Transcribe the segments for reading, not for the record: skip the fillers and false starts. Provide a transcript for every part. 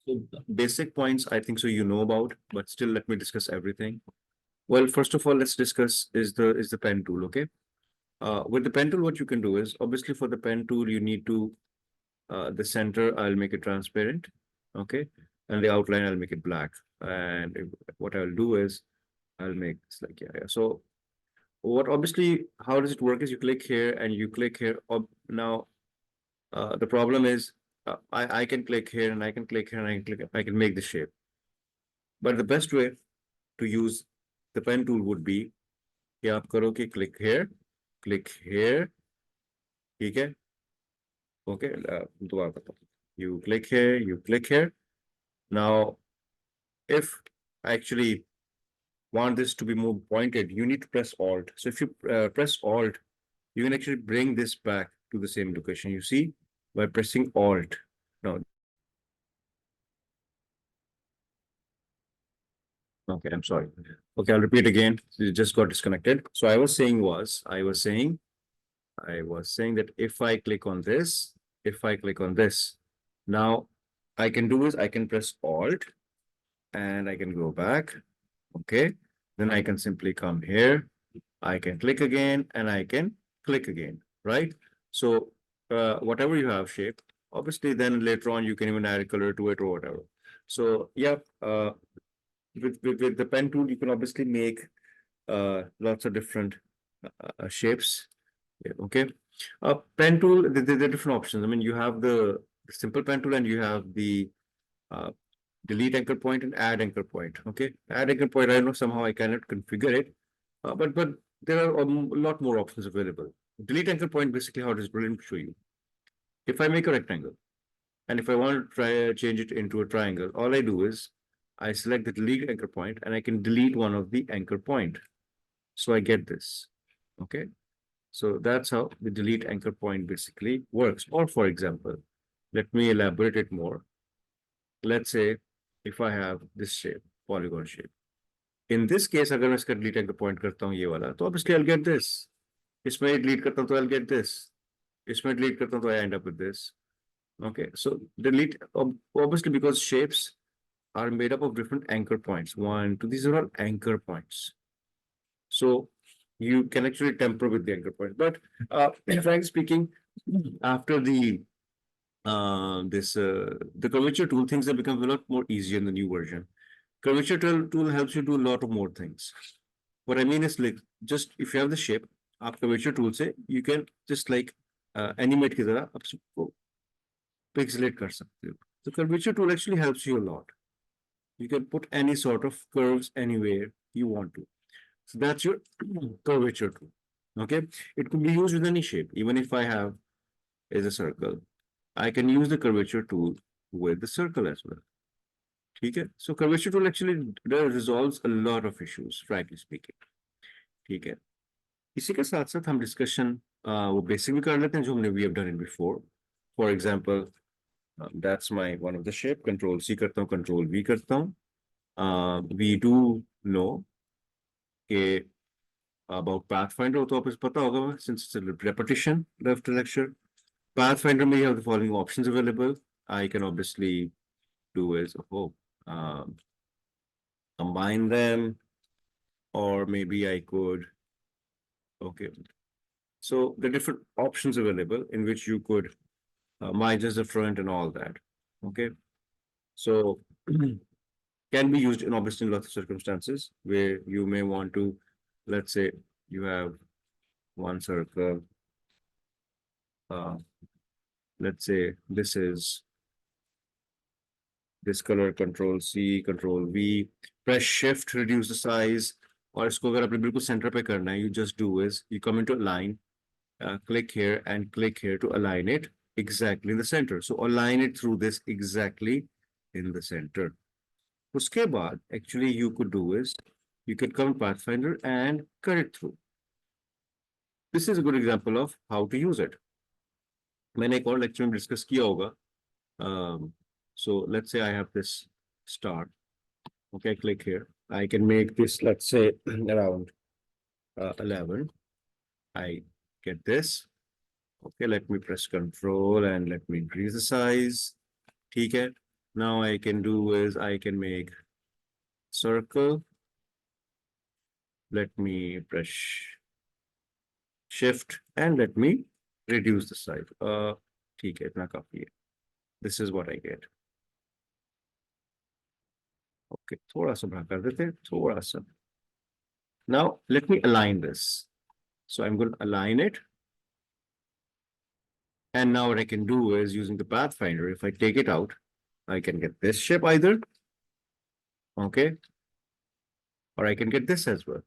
So basic points, I think so you know about, but still let me discuss everything. Well, first of all, let's discuss is the pen tool, okay? With the pen tool, what you can do is obviously for the pen tool, you need to the center, I'll make it transparent, okay? And the outline, I'll make it black. And what I'll do is I'll make it's like, yeah, yeah. So what obviously, how does it work is you click here and you click here. Now, the problem is I can click here and I can click here and I can make the shape. But the best way to use the pen tool would be कि आप करो कि click here, ठीक है? Okay, दोबारा बताओ. You click here. Now, if I actually want this to be more pointed, you need to press Alt. So if you press Alt, you can actually bring this back to the same location. You see, by pressing Alt. Now, okay, I'm sorry. Okay, I'll repeat again. It just got disconnected. So I was saying that if I click on this, now I can do is I can press Alt and I can go back. Okay. Then I can simply come here. I can click again and I can click again, right? So whatever you have shape, obviously then later on you can even add a color to it or whatever. So yeah, with the pen tool, you can obviously make lots of different shapes. Yeah, okay. Pen tool, there are different options. I mean, you have the simple pen tool and you have the uh, delete anchor point and add anchor point. Okay, add anchor point. I know somehow I cannot configure it, but there are a lot more options available. Delete anchor point basically how it is. Brilliant to show you. If I make a rectangle and if I want to try change it into a triangle, all I do is I select the delete anchor point and I can delete one of the anchor point. So I get this. Okay. So that's how the delete anchor point basically works. Or for example, let me elaborate it more. Let's say if I have this shape, polygon shape. In this case, अगर मैं इसका delete anchor point करता हूँ ये वाला, तो obviously I'll get this. इसमें delete करता हूँ तो I'll get this. इसमें delete करता हूँ तो I end up with this. Okay, so delete obviously because shapes are made up of different anchor points. One, two, these are all anchor points. So you can actually temper with the anchor point. But frankly speaking, after the curvature tool, things have become a lot more easier in the new version. Curvature tool helps you do a lot of more things. What I mean is like just if you have the shape, आप curvature tool से you can just like animate की तरह आप सबको pixelate कर सकते हो. The curvature tool actually helps you a lot. You can put any sort of curves anywhere you want to. So that's your curvature tool. Okay, it could be used with any shape. Even if I have is a circle, I can use the curvature tool with the circle as well. Okay, so curvature tool actually resolves a lot of issues, frankly speaking. Okay, इसी के साथ साथ हम discussion वो basic भी कर लेते हैं जो हमने we have done it before. For example, that's my one of the shape. Control C करता हूँ, Control V करता हूँ. We do know कि about Pathfinder तो आपको पता होगा since it's a repetition left lecture. Pathfinder may have the following options available. I can obviously do is combine them, or maybe I could. Okay, so the different options available in which you could minus the front and all that. Okay, so can be used in obviously lots of circumstances where you may want to, let's say you have one circle. Let's say this is this color. Control C, Control V, press Shift, reduce the size. और इसको अगर आपने बिल्कुल centre पे करना है, you just do is you come into align, click here and click here to align it exactly in the center. So align it through this exactly in the center. उसके बाद actually you could do is you could come Pathfinder and cut it through. This is a good example of how to use it. मैंने एक और lecture में discuss किया होगा. So let's say I have this star. Okay, click here. I can make this, let's say, around 11. I get this. Okay, let me press Control and let me increase the size. ठीक है. Now I can do is I can make circle. Let me press shift and let me reduce the size. ठीक है इतना काफी है. This is what I get. Okay, थोड़ा सा बड़ा कर देते हैं, थोड़ा सा. Now let me align this. So I'm going to align it. And now what I can do is using the pathfinder, if I take it out, I can get this shape either. Okay. Or I can get this as well.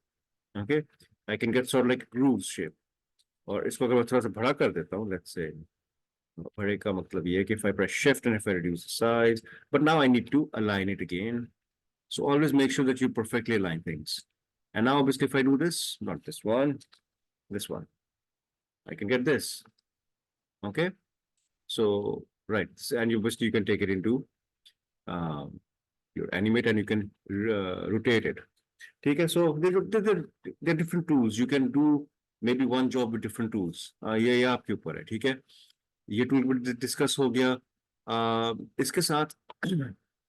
Okay. I can get sort of like a groove shape. Or इसको अगर मैं थोड़ा सा बड़ा कर देता हूँ, let's say, बड़े का मतलब ये है कि if I press shift and if I reduce the size, but now I need to align it again. So always make sure that you perfectly align things. And now obviously if I do this, not this one, I can get this. Okay. So, right. And you obviously you can take it into your animate and you can rotate it. Okay. So there are different tools. You can do maybe one job with different tools. ये आपके ऊपर है. ठीक है. ये tool discuss हो गया. इसके साथ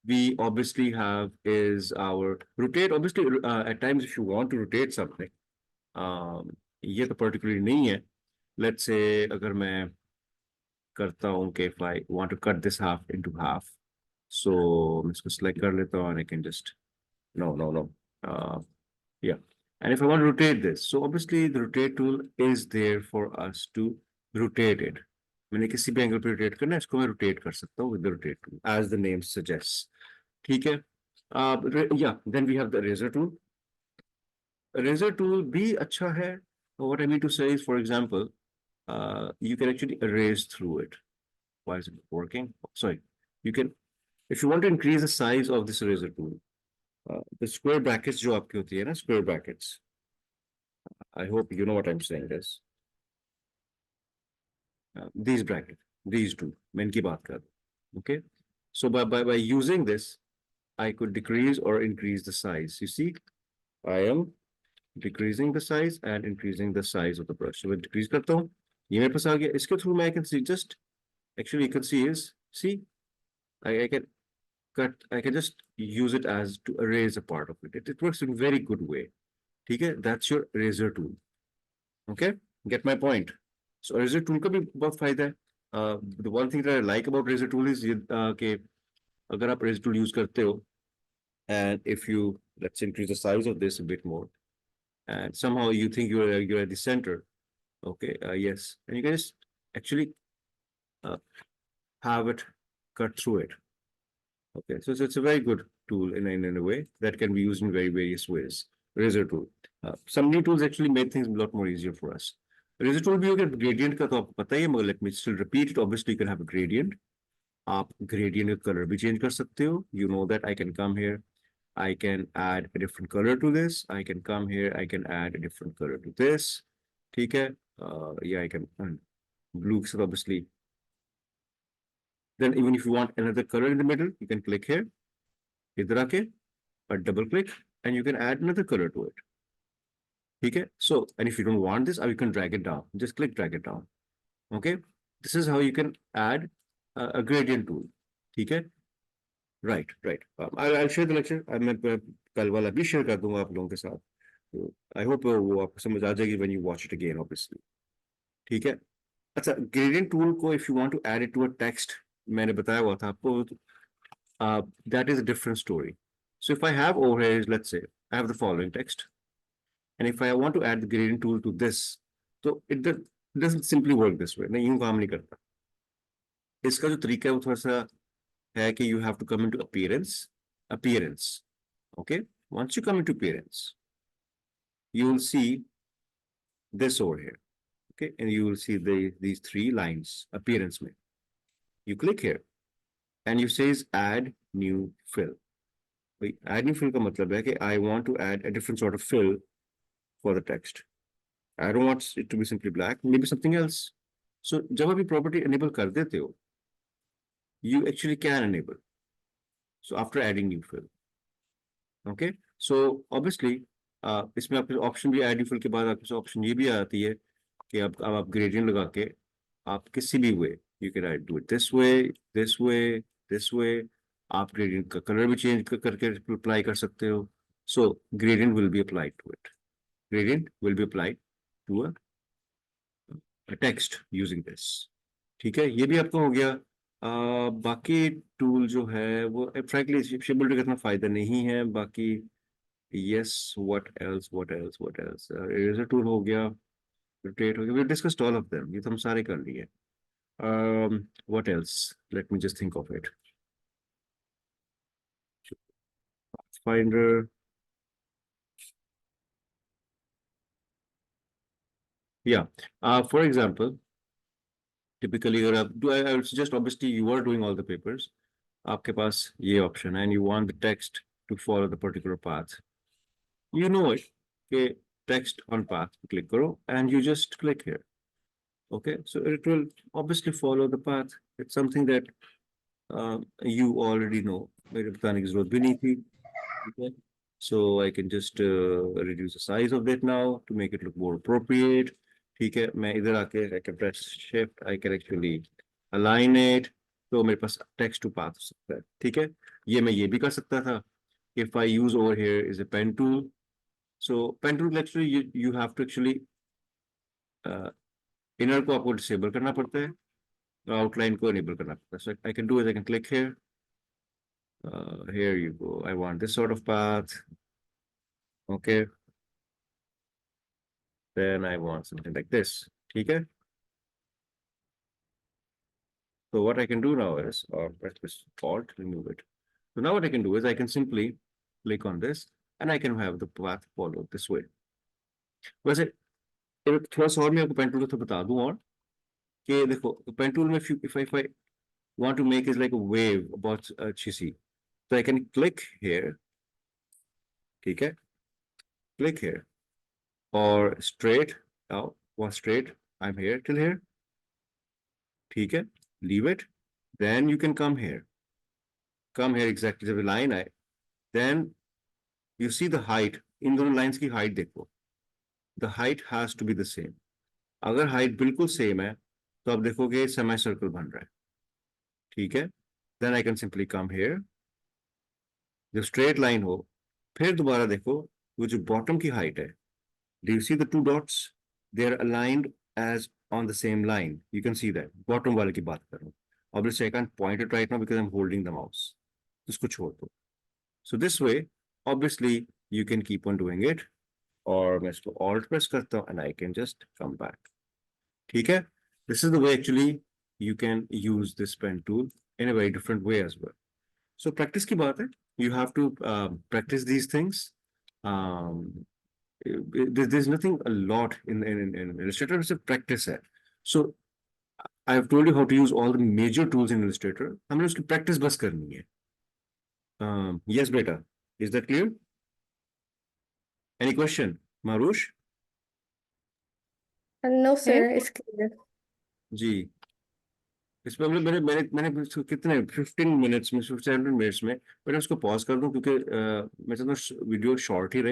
we obviously have is our rotate. Obviously, at times if you want to rotate something, ये तो particularly नहीं है. Let's say अगर मैं करता हूँ कि if I want to cut this half into half, so मैं इसको select कर लेता हूँ and I can just no. Yeah, and if I want to rotate this, so obviously the rotate tool is there for us to rotate it. मैंने किसी भी angle पे rotate करना है, इसको मैं रोटेट कर सकता हूँ with the rotate tool, as the name suggests. ठीक है. Yeah, then we have the eraser tool. Eraser tool भी अच्छा है. What I mean to say is, for example, you can actually erase through it. Why is it working? Sorry, you can, if you want to increase the size of this eraser tool, the square brackets जो आपकी होती है ना, square brackets. I hope you know what I'm saying is. These brackets, these two, मैं इनकी बात कर रहा हूं. Okay, so by using this, I could decrease or increase the size. You see, I am decreasing the size and increasing the size of the brush. So मैं decrease करता हूँ, ये मेरे पास आ गया. इसके through मैं I can see just, actually you can see is, see, I can cut, I can just use it as to erase a part of it. It works in a very good way. Okay, that's your eraser tool. Okay, get my point. So eraser tool का भी बहुत फायदा है. The one thing that I like about eraser tool is कि अगर आप eraser tool use करते हो, and if you, let's increase the size of this a bit more, and somehow you think you're at the center. Okay, yes, and you can just actually have it cut through it. Okay, so it's a very good tool in a way that can be used in very various ways. Razor tool. Some new tools actually made things a lot more easier for us. Razor tool भी अगर gradient का तो आपको पता ही है, मगर let me still repeat it. Obviously, you can have a gradient. आप gradient का color भी change कर सकते हो. You know that I can come here. I can add a different color to this. I can come here. I can add a different color to this. ठीक है. Yeah, I can. Blue is obviously. Then even if you want another color in the middle, you can click here. इधर आके, double click, and you can add another color to it. Okay, so, and if you don't want this, you can drag it down. Just click, drag it down. Okay, this is how you can add a gradient tool. Okay, right. I'll share the lecture. मैं कल वाला भी share कर दूंगा आप लोगों के साथ. So, I hope वो आपको समझ आ जाएगी when you watch it again, obviously. ठीक है. अच्छा, gradient tool को if you want to add it to a text, मैंने बताया हुआ था आपको. That is a different story. So if I have over here, let's say I have the following text, and if I want to add the gradient tool to this, so it doesn't simply work this way. नहीं यूं काम नहीं करता. इसका जो तरीका है वो थोड़ा सा है कि you have to come into appearance. Okay, once you come into appearance, you will see this over here. Okay, and you will see these three lines appearance में. You click here, and you says add new fill. Add new fill का मतलब है कि I want to add a different sort of fill for the text. I don't want it to be simply black, maybe something else. So जब आप ये property enable कर देते हो, you actually can enable. So after adding new fill, okay. So obviously, इसमें आपके option भी add new fill के बाद आपके option ये भी आती है कि आप gradient लगा के आप किसी भी way you can do it this way, this way, this way, आप ग्रेडियंट का कलर भी चेंज करके अप्लाई कर सकते हो. So gradient will be applied to it. Gradient will be applied to a text using this. ठीक है, ये भी आपका हो गया. बाकी टूल जो है वो फ्रैंकली शिपेबल का इतना फायदा नहीं है. बाकी yes, what else eraser tool हो गया, रोटेट हो गया. We discussed all of them, ये तो हम सारे कर लिए. What else, let me just think of it. Finder, या फॉर एग्जांपल टिपिकली अगर आप do, I would suggest, obviously you are doing all the papers, आपके पास ये ऑप्शन है and you want the text to follow the particular path. You know it कि text on path click करो and you just click here. Okay, so it will obviously follow the path. It's something that you already know. मेरे बताने की जरूरत भी नहीं थी. Okay, so I can just reduce the size of it now to make it look more appropriate. ठीक है, मैं इधर आके I can press shift, I can actually align it. तो मेरे पास text to path हो सकता है. ठीक है, ये मैं ये भी कर सकता था. If I use over here is a pen tool. So pen tool actually you have to actually inner को आपको disable करना पड़ता है, outline को enable करना पड़ता है. So I can do is I can click here. Here you go. I want this sort of path. Okay. Then I want something like this. ठीक है. So what I can do now is, or press this Alt, remove it. So now what I can do is I can simply click on this and I can have the path follow this way. वैसे एक थोड़ा सा और मैं आपको pen tool तो बता दूं, और कि देखो पेन टूल में if I want to make it like a wave बहुत अच्छी सी, so I can click here. ठीक है, click here or straight out, or straight, I'm here till here. ठीक है, leave it. Then you can come here. Come here exactly जब line आए, then you see the height. इन दोनों lines की height देखो. The height has to be the same. अगर height बिल्कुल same है तो आप देखोगे semi circle बन रहा है. ठीक है, then I can simply come here. जब straight line हो, फिर दोबारा देखो वो जो bottom की height है. Do you see the two dots? They are aligned as on the same line. You can see that. Bottom वाले की बात कर रहा हूँ. Obviously I can't point it right now because I'm holding the mouse. इसको छोड़ दो. So this way, obviously you can keep on doing it. और मैं इसको Alt press करता हूँ and I can just come back. ठीक है? This is the way actually you can use this pen tool in a very different way as well. So practice की बात है. You have to practice these things. There's nothing a lot in Illustrator. It's a practice है. So I have told you how to use all the major tools in Illustrator. हमें उसकी practice बस करनी है. Yes, beta. Is that clear? Any question, Marush? No, sir, it's clear. जी, इसमें मैंने मैंने मैंने कितने 15 मिनट्स में 17 मिनट्स में मैंने उसको पॉज कर दूं क्योंकि मैं चाहता हूँ वीडियो शॉर्ट ही रहे.